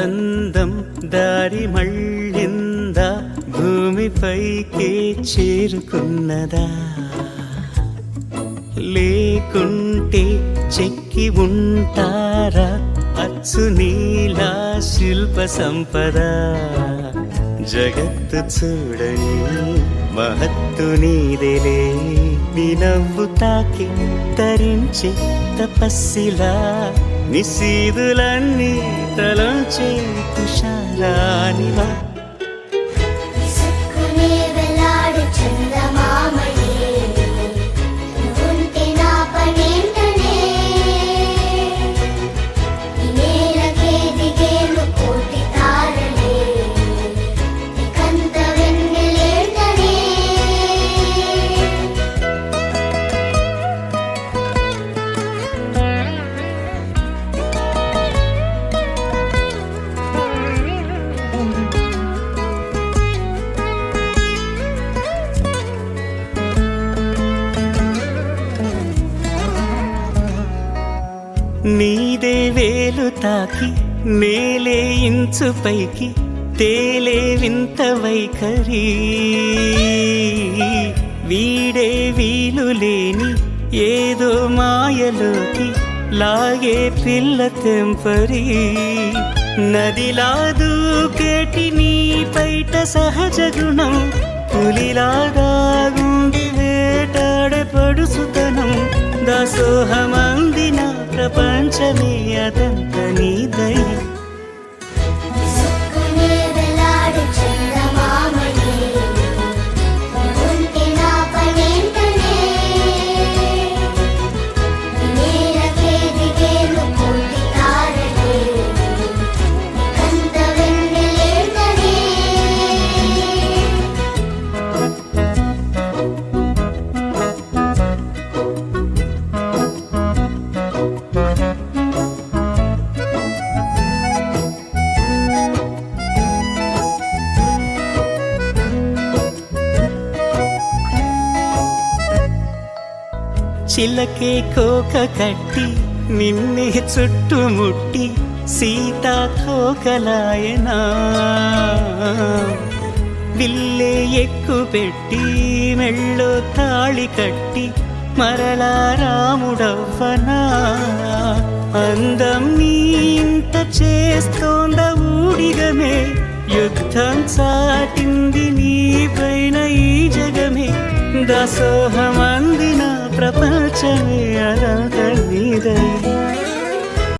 బంధం దారి మళ్ళిందా, భూమిపైకే చేరుకున్నదా? లేకుంటే చెక్కి ఉంటారా అచ్చు నీలా శిల్ప సంపద? జగత్తు చూడని మహత్తు నీదేలే, నీ నవ్వు తాకి తరించే తపస్సిలా, నిశీదులన్నీ తలంచే తుషారానివా. నీదే వేలు తాకి నేలే ఇంచు పైకి తేలే వింత వైఖరి, వీడే వీలు లేని ఏదో మాయలోకి లాగే పిల్ల తెంపరి. నదిలా దూకేటి నీ పైట సహజ గుణం, పులిలాగా గుండి వేటాడే పడుసుతనం. దాసోహమందిన ప్రపంచమే అదంత నీదై. చిలకే కోక కట్టి నిన్నే చుట్టుముట్టి సీతాకోకలాయనా, విల్లే ఎక్కు పెట్టి మెళ్ళో తాళి కట్టి మరలా రాముడవ్వనా. అందం నీ ఇంత చేస్తోంద ఊడిగమే, యుద్ధం చాటింది నీ పైన ఈ జగమే. దాసోహమందిన ప్రపంచమే అదంత నీదై.